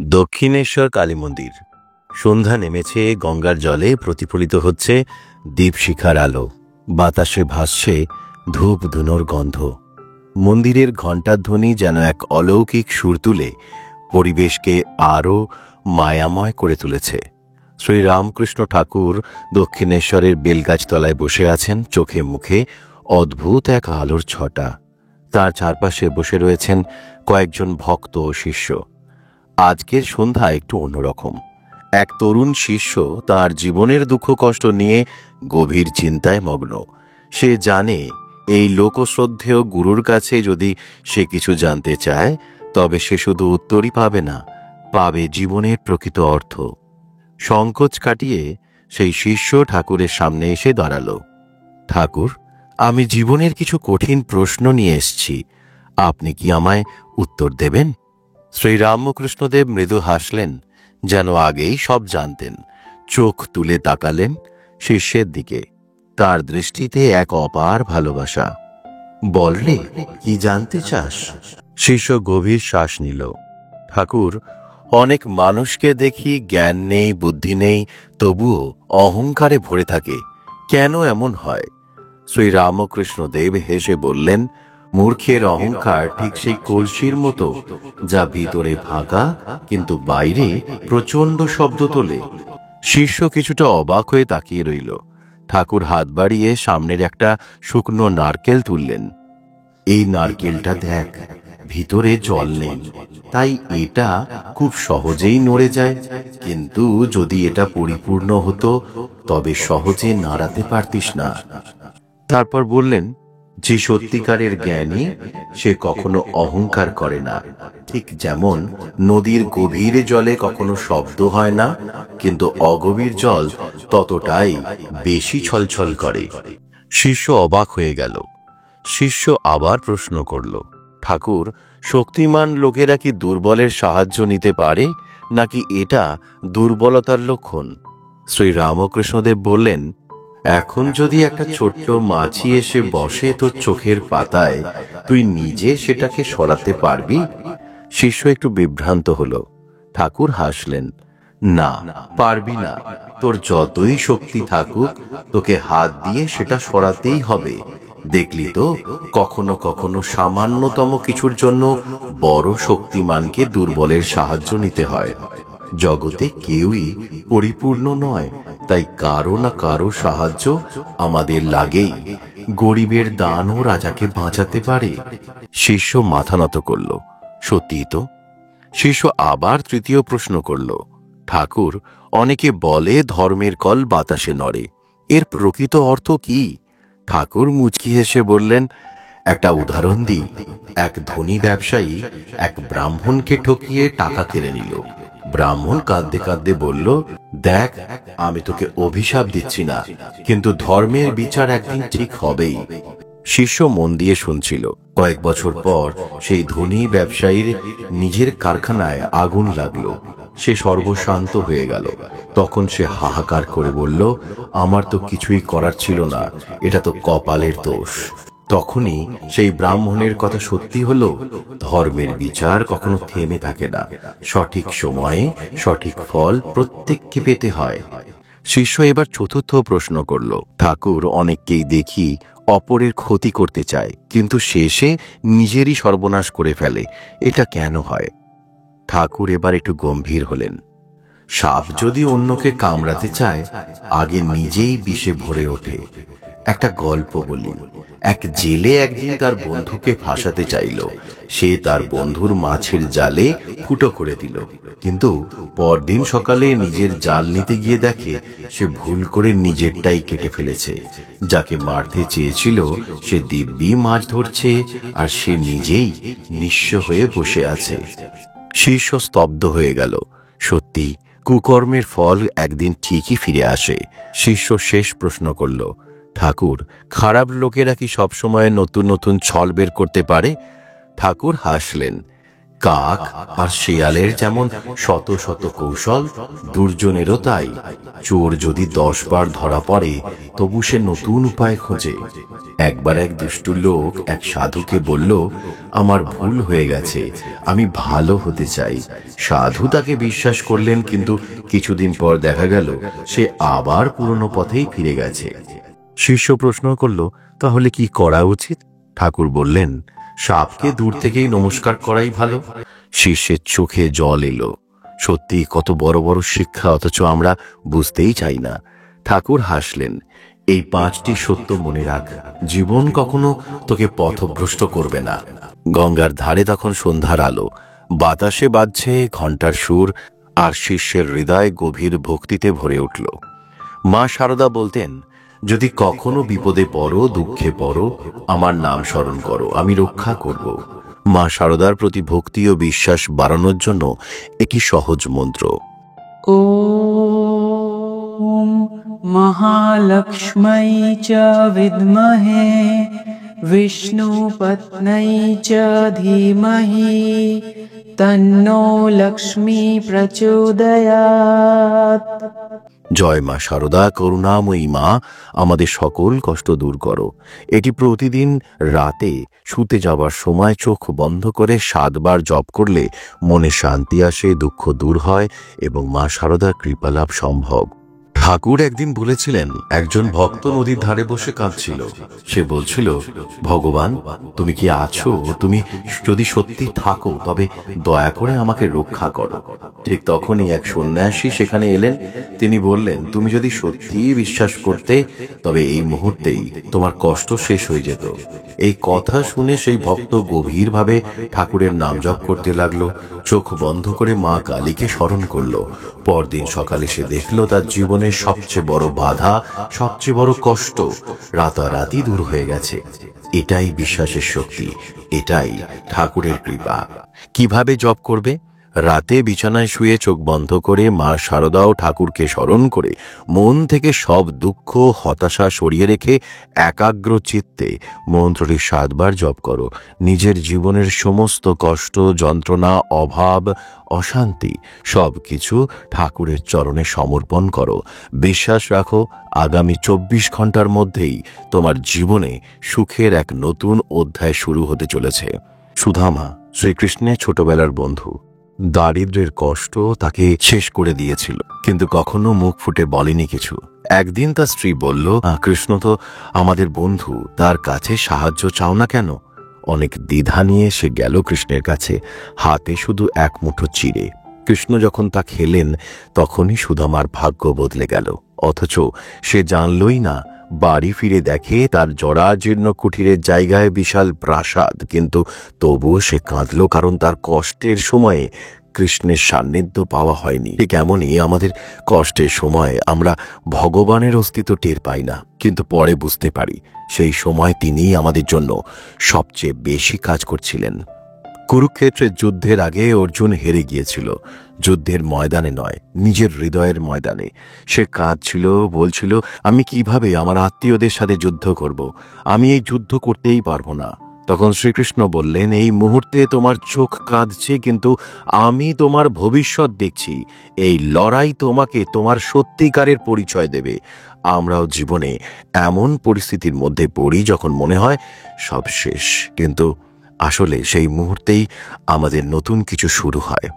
দক্ষিণেশ্বর কালী মন্দির। সন্ধ্যা নেমেছে, গঙ্গার জলে প্রতিফলিত হচ্ছে দীপশিখার আলো, বাতাসে ভাসছে ধূপ ধুনোর গন্ধ। মন্দিরের ঘণ্টাধ্বনি যেন এক অলৌকিক সুর তুলে পরিবেশকে আরও মায়াময় করে তুলেছে। শ্রীরামকৃষ্ণ ঠাকুর দক্ষিণেশ্বরের বেলগাছতলায় বসে আছেন, চোখে মুখে অদ্ভুত এক আলোর ছটা। তার চারপাশে বসে রয়েছেন কয়েকজন ভক্ত ও শিষ্য। আজকের সন্ধ্যা একটু অন্যরকম। এক তরুণ শিষ্য তার জীবনের দুঃখ কষ্ট নিয়ে গভীর চিন্তায় মগ্ন। সে জানে এই লোকশ্রদ্ধেয় গুরুর কাছে যদি সে কিছু জানতে চায়, তবে সে শুধু উত্তরই পাবে না, পাবে জীবনের প্রকৃত অর্থ। সংকোচ কাটিয়ে সেই শিষ্য ঠাকুরের সামনে এসে দাঁড়ালো। ঠাকুর, আমি জীবনের কিছু কঠিন প্রশ্ন নিয়ে এসেছি, আপনি কি আমায় উত্তর দেবেন? শ্রীরামকৃষ্ণদেব মৃদু হাসলেন, যেন আগেই সব জানতেন। চোখ তুলে তাকালেন শিষ্যের দিকে। তার দৃষ্টিতে এক অপার ভালোবাসা। বললে, কি জানতে চাস? শিষ্য গভীর শ্বাস নিল। ঠাকুর, অনেক মানুষকে দেখি জ্ঞান নেই, বুদ্ধি নেই, তবুও অহংকারে ভরে থাকে। কেন এমন হয়? শ্রীরামকৃষ্ণদেব হেসে বললেন, মূর্খের অহংকার ঠিক সেই কলসির মতো, যা ভিতরে ফাঁকা কিন্তু বাইরে প্রচণ্ড শব্দ তোলে। শিষ্য কিছুটা অবাক হয়ে তাকিয়ে রইল। ঠাকুর হাত বাড়িয়ে সামনের একটা শুকনো নারকেল তুললেন। এই নারকেলটা দেখ, ভিতরে জল নেই, তাই এটা খুব সহজেই নড়ে যায়। কিন্তু যদি এটা পরিপূর্ণ হতো, তবে সহজে নাড়াতে পারতিস না। তারপর বললেন, যে সত্যিকারের জ্ঞানী সে কখনো অহংকার করে না। ঠিক যেমন নদীর গভীর জলে কখনো শব্দ হয় না, কিন্তু অগভীর জল ততটাই বেশি ছলছল করে। শিষ্য অবাক হয়ে গেল। শিষ্য আবার প্রশ্ন করল, ঠাকুর, শক্তিমান লোকেরা কি দুর্বলের সাহায্য নিতে পারে, নাকি এটা দুর্বলতার লক্ষণ? শ্রীরামকৃষ্ণদেব বললেন, এখন যদি একটা ছোট্ট মাছি এসে বসে তোর চোখের পাতায়, তুই নিজে সেটাকে সরাতে পারবি? শিষ্য একটু বিভ্রান্ত হল। ঠাকুর হাসলেন, না, পারবি না। তোর যতই শক্তি থাকুক, তোকে হাত দিয়ে সেটা সরাতেই হবে। দেখলি তো, কখনো কখনো সামান্যতম কিছুর জন্য বড় শক্তিমানকে দুর্বলের সাহায্য নিতে হয়। জগতে কেউই পরিপূর্ণ নয়, তাই কারো না কারো সাহায্য আমাদের লাগেই। গরিবের দানও রাজাকে বাঁচাতে পারে। শিষ্য মাথা নত করল। সত্যি তো। শিষ্য আবার তৃতীয় প্রশ্ন করল, ঠাকুর, অনেকে বলে ধর্মের কল বাতাসে নড়ে, এর প্রকৃত অর্থ কি? ঠাকুর মুচকি হেসে বললেন, একটা উদাহরণ দিই। এক ধনী ব্যবসায়ী এক ব্রাহ্মণকে ঠকিয়ে টাকা কেড়ে নিল। ব্রাহ্মণ কাঁদতে কাঁদতে বলল, দেখ, আমি তোকে অভিশাপ দিচ্ছি না, কিন্তু ধর্মের বিচার একদিন ঠিক হবেই। শিষ্য মন দিয়ে শুনছিল। কয়েক বছর পর সেই ধনী ব্যবসায়ীর নিজের কারখানায় আগুন লাগলো। সে সর্বশান্ত হয়ে গেল। তখন সে হাহাকার করে বলল, আমার তো কিছুই করার ছিল না, এটা তো কপালের দোষ। তখনই সেই ব্রাহ্মণের কথা সত্যি হলো, ধর্মের বিচার কখনো থেমে থাকে না। সঠিক সময়ে সঠিক ফল প্রত্যেককে পেতে হয়। শিষ্য এবার চতুর্থ প্রশ্ন করল, ঠাকুর, অনেককেই দেখি অপরের ক্ষতি করতে চায়, কিন্তু শেষে নিজেরই সর্বনাশ করে ফেলে, এটা কেন হয়? ঠাকুর এবার একটু গম্ভীর হলেন। সাপ যদি অন্যকে কামড়াতে চায়, আগে নিজেই বিষে ভরে ওঠে। একটা গল্প বলি। এক জেলে একদিন তার বন্ধুকে ফাঁসাতে চাইল। সে তার বন্ধুর মাছের জালে ফুটো করে দিল, কিন্তু পরদিন সকালে নিজের জাল নিতে গিয়ে দেখে সে ভুল করে নিজেরটাই কেটে ফেলেছে। যাকে মারতে চেয়েছিল সে দিব্যি মাছ ধরছে, আর সে নিজেই নিঃস্ব হয়ে বসে আছে। শিষ্য স্তব্ধ হয়ে গেল। সত্যি, কুকর্মের ফল একদিন ঠিকই ফিরে আসে। শিষ্য শেষ প্রশ্ন করল, ঠাকুর, খারাপ লোকেরা কি সবসময় নতুন নতুন ছল বের করতে পারে? ঠাকুর হাসলেন, কাক আর শিয়ালের যেমন শত শত কৌশল, দুর্জনেরও তাই। চোর যদি 10 বার ধরা পড়ে তবু সে নতুন উপায় খোঁজে। একবার এক দুষ্টু লোক এক সাধুকে বলল, আমার ভুল হয়ে গেছে, আমি ভালো হতে চাই। সাধু তাকে বিশ্বাস করলেন, কিন্তু কিছুদিন পর দেখা গেল সে আবার পুরনো পথেই ফিরে গেছে। শিষ্য প্রশ্ন করল, তাহলে কি করা উচিত? ঠাকুর বললেন, সাপকে দূর থেকেই নমস্কার করাই ভালো। শিষ্যের চোখে জল এলো। সত্যি কত বড় বড় শিক্ষা, অথচ আমরা বুঝতেই চাই না। ঠাকুর হাসলেন, এই 5টি সত্য মনে রাখ, জীবন কখনো তোকে পথভ্রষ্ট করবে না। গঙ্গার ধারে তখন সন্ধ্যার আলো, বাতাসে বাজছে ঘণ্টার সুর, আর শিষ্যের হৃদয় গভীর ভক্তিতে ভরে উঠল। মা সারদা বলতেন, যদি কখনো বিপদে পড়ো, দুঃখে পড়ো, আমার নাম স্মরণ করো, আমি রক্ষা করব। মা সারদার প্রতি ভক্তি ও বিশ্বাস বাড়ানোর জন্য একটি সহজ মন্ত্র, ওম মহালক্ষ্মী চ বিদ্মহে বিষ্ণুপত্নী চ ধীমহি তন্নো লক্ষ্মী প্রচোদয়াৎ। জয় মা সারদা, করুণাময়ী মা, আমাদের সকল কষ্ট দূর করো। এটি প্রতিদিন রাতে শুতে যাবার সময় চোখ বন্ধ করে 7 বার জপ করলে মনে শান্তি আসে, দুঃখ দূর হয় এবং মা সারদার কৃপালাভ সম্ভব। ঠাকুর একদিন বলেছিলেন, একজন ভক্ত নদীর ধারে বসে কাঁদছিল। সে বলছিল, ভগবান তুমি কি আছো? তুমি যদি সত্যি থাকো তবে দয়া করে আমাকে রক্ষা করো। ঠিক তখনই এক সন্ন্যাসী সেখানে এলেন। তিনি বললেন, তুমি যদি সত্যি বিশ্বাস করতে তবে এই মুহূর্তেই তোমার কষ্ট শেষ হয়ে যেত। এই কথা শুনে সেই ভক্ত গভীরভাবে ঠাকুরের নাম জপ করতে লাগলো, চোখ বন্ধ করে মা কালীকে স্মরণ করলো। পরদিন সকালে সে দেখলো তার জীবনের সবচেয়ে বড় বাধা, সবচেয়ে বড় কষ্ট রাতারাতি দূর হয়ে গেছে। এটাই বিশ্বাসের শক্তি, এটাই ঠাকুরের কৃপা। কিভাবে জপ করবে? রাতে বিছানায় শুয়ে চোখ বন্ধ করে মা সারদা ও ঠাকুরকে স্মরণ করে মন থেকে সব দুঃখ হতাশা সরিয়ে রেখে একাগ্র চিত্তে মন্ত্রটি 7 বার জপ করো। নিজের জীবনের সমস্ত কষ্ট, যন্ত্রণা, অভাব, অশান্তি সব কিছু ঠাকুরের চরণে সমর্পণ করো। বিশ্বাস রাখো, আগামী 24 ঘন্টার মধ্যেই তোমার জীবনে সুখের এক নতুন অধ্যায় শুরু হতে চলেছে। সুধামা শ্রীকৃষ্ণের ছোটবেলার বন্ধু। দারিদ্র্যের কষ্ট তাকে শেষ করে দিয়েছিল, কিন্তু কখনো মুখ ফুটে বলেনি কিছু। একদিন তার স্ত্রী বলল, কৃষ্ণ তো আমাদের বন্ধু, তার কাছে সাহায্য চাও না কেন? অনেক দ্বিধা নিয়ে সে গেল কৃষ্ণের কাছে, হাতে শুধু এক মুঠো চিড়ে। কৃষ্ণ যখন তা খেলেন তখনই সুদামার ভাগ্য বদলে গেল। অথচ সে জানলই না, বাড়ি ফিরে দেখে তার জরাজীর্ণ কুঠিরের জায়গায় বিশাল প্রাসাদ। কিন্তু তবুও সে কাঁদল, কারণ তার কষ্টের সময়ে কৃষ্ণের সান্নিধ্য পাওয়া হয়নি। ঠিক এমনই আমাদের কষ্টের সময় আমরা ভগবানের অস্তিত্ব টের পাই না, কিন্তু পরে বুঝতে পারি সেই সময় তিনিই আমাদের জন্য সবচেয়ে বেশি কাজ করছিলেন। কুরুক্ষেত্রের যুদ্ধের আগে অর্জুন হেরে গিয়েছিল, যুদ্ধের ময়দানে নয়, নিজের হৃদয়ের ময়দানে। সে কাঁদছিল, বলছিল, আমি কিভাবে আমার আত্মীয়দের সাথে যুদ্ধ করব? আমি এই যুদ্ধ করতেই পারবো না। তখন শ্রীকৃষ্ণ বললেন, এই মুহূর্তে তোমার চোখ কাঁদছে, কিন্তু আমি তোমার ভবিষ্যৎ দেখছি। এই লড়াই তোমাকে তোমার সত্যিকারের পরিচয় দেবে। আমরাও জীবনে এমন পরিস্থিতির মধ্যে পড়ি যখন মনে হয় সব শেষ, কিন্তু আসলে সেই মুহূর্তেই আমাদের নতুন কিছু শুরু হয়।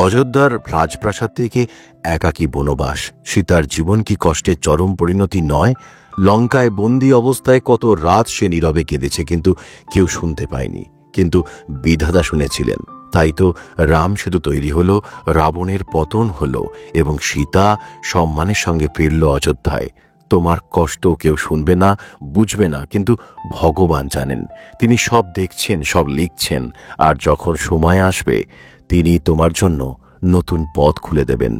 অযোধ্যার রাজপ্রাসাদ থেকে একাকী বনবাস, সীতার জীবন কি কষ্টের চরম পরিণতি নয়? লঙ্কায় বন্দি অবস্থায় কত রাত সে নীরবে কেঁদেছে, কিন্তু কেউ শুনতে পায়নি। কিন্তু বিধাতা শুনেছিলেন। তাই তো রাম সেতু তৈরি হলো, রাবণের পতন হলো এবং সীতা সম্মানের সঙ্গে ফিরল অযোধ্যায়। তোমার কষ্ট কেউ শুনবে না, বুঝবে না, কিন্তু ভগবান জানেন। তিনি সব দেখছেন, সব লিখছেন, আর যখন সময় আসবে তিনি তোমার জন্য নতুন পথ খুলে দেবেন।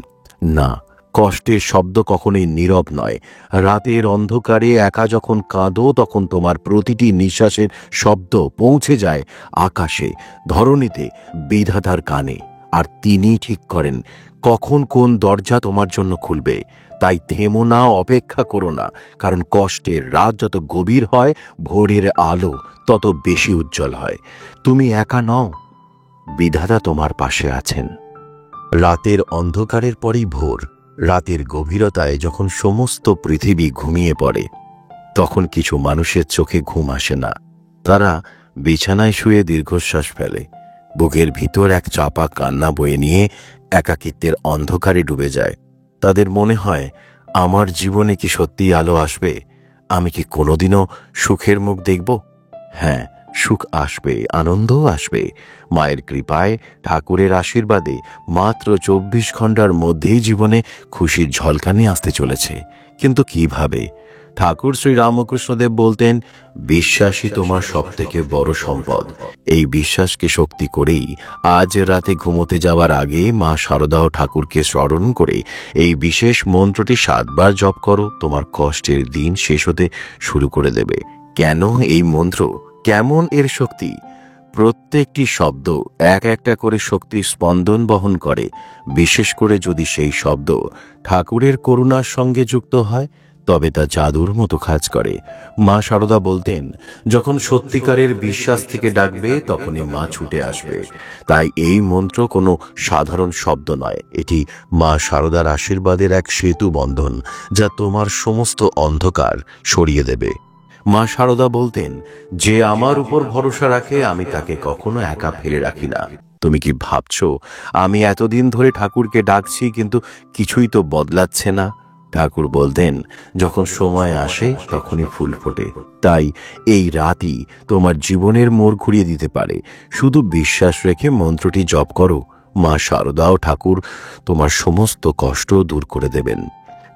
না, কষ্টের শব্দ কখনোই নীরব নয়। রাতের অন্ধকারে একা যখন কাঁদো তখন তোমার প্রতিটি নিঃশ্বাসের শব্দ পৌঁছে যায় আকাশে, ধরণীতে, বিধাতার কানে। আর তিনি ঠিক করেন কখন কোন দরজা তোমার জন্য খুলবে। তাই থেমো না, অপেক্ষা করো না, কারণ কষ্টের রাত যত গভীর হয় ভোরের আলো তত বেশি উজ্জ্বল হয়। তুমি একা নও, বিধাতা তোমার পাশে আছেন। রাতের অন্ধকারের পরেই ভোর। রাতের গভীরতায় যখন সমস্ত পৃথিবী ঘুমিয়ে পড়ে, তখন কিছু মানুষের চোখে ঘুম আসে না। তারা বিছানায় শুয়ে দীর্ঘশ্বাস ফেলে, বুকের ভিতর এক চাপা কান্না বয়ে নিয়ে একাকিত্বের অন্ধকারে ডুবে যায়। তাদের মনে হয়, আমার জীবনে কি সত্যি আলো আসবে? আমি কি কোনোদিনও সুখের মুখ দেখব? হ্যাঁ, সুখ আসবে, আনন্দও আসবে। মায়ের কৃপায়, ঠাকুরের আশীর্বাদে মাত্র 24 ঘন্টার মধ্যেই জীবনে খুশির ঝলকানি আসতে চলেছে। কিন্তু কিভাবে? ঠাকুর শ্রী রামকৃষ্ণদেব বলতেন, বিশ্বাসই তোমার সবথেকে বড় সম্পদ। এই বিশ্বাসকে শক্তি করেই আজ রাতে ঘুমোতে যাওয়ার আগে মা শারদা ও ঠাকুরকে স্মরণ করে এই বিশেষ মন্ত্রটি 7 বার জপ করো। তোমার কষ্টের দিন শেষ হতে শুরু করে দেবে। কেন এই মন্ত্র? কেমন এর শক্তি? প্রত্যেকটি শব্দ এক একটা করে শক্তির স্পন্দন বহন করে। বিশেষ করে যদি সেই শব্দ ঠাকুরের করুণার সঙ্গে যুক্ত হয়, তবে তা জাদুর মতো কাজ করে। মা শারদা বলতেন, যখন সত্যিকারের বিশ্বাস থেকে ডাকবে, তখনই মা ছুটে আসবে। তাই এই মন্ত্র কোনো সাধারণ শব্দ নয়, এটি মা শারদার আশীর্বাদের এক সেতু বন্ধন, যা তোমার সমস্ত অন্ধকার সরিয়ে দেবে। মা শারদা বলতেন, যে আমার উপর ভরসা রাখে, আমি তাকে কখনো একা ফেলে রাখি না। তুমি কি ভাবছো, আমি এতদিন ধরে ঠাকুরকে ডাকছি কিন্তু কিছুই তো বদলাচ্ছে না? ঠাকুর বলতেন, যখন সময় আসে তখনই ফুল ফোটে। তাই এই রাতই তোমার জীবনের মোড় ঘুরিয়ে দিতে পারে। শুধু বিশ্বাস রেখে মন্ত্রটি জপ করো, মা শারদা ও ঠাকুর তোমার সমস্ত কষ্ট দূর করে দেবেন।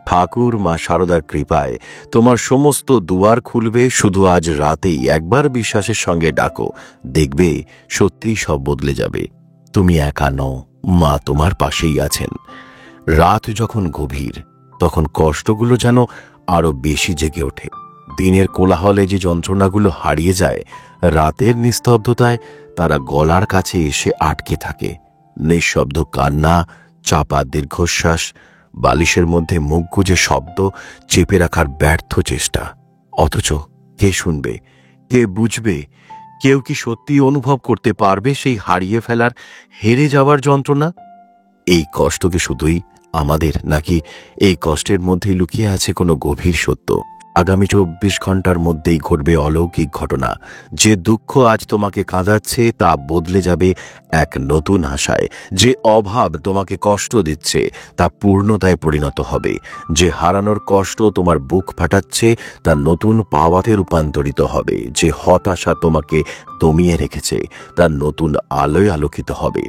ঠাকুর মা শারদার কৃপায় তোমার সমস্ত দুয়ার খুলবে। শুধু আজ রাতেই একবার বিশ্বাসের সঙ্গে ডাকো, দেখবে সত্যিই সব বদলে যাবে। তুমি একা নও, মা তোমার পাশেই আছেন। রাত যখন গভীর, তখন কষ্টগুলো যেন আরো বেশি জেগে ওঠে। দিনের কোলাহলে যে যন্ত্রণাগুলো হারিয়ে যায়, রাতের নিস্তব্ধতায় তারা গলার কাছে এসে আটকে থাকে। নিঃশব্দ কান্না, চাপা দীর্ঘশ্বাস, বালিশের মধ্যে মুখ গুজে শব্দ চেপে রাখার ব্যর্থ চেষ্টা। অথচ কে শুনবে? কে বুঝবে? কেউ কি সত্যি অনুভব করতে পারবে সেই হারিয়ে ফেলার, হেরে যাওয়ার যন্ত্রণা? এই কষ্ট কি শুধুই আমাদের, নাকি এই কষ্টের মধ্যেই লুকিয়ে আছে কোনো গভীর সত্য? আগামী 24 ঘন্টার মধ্যেই ঘটবে অলৌকিক ঘটনা। যে দুঃখ আজ তোমাকে কাঁদাচ্ছে, তা বদলে যাবে এক নতুন আশায়। যে অভাব তোমাকে কষ্ট দিচ্ছে, তা পূর্ণতায় পরিণত হবে। যে হারানোর কষ্ট তোমার বুক ফাটাচ্ছে, তা নতুন পাওয়াতে রূপান্তরিত হবে। যে হতাশা তোমাকে দমিয়ে রেখেছে, তা নতুন আলোয় আলোকিত হবে।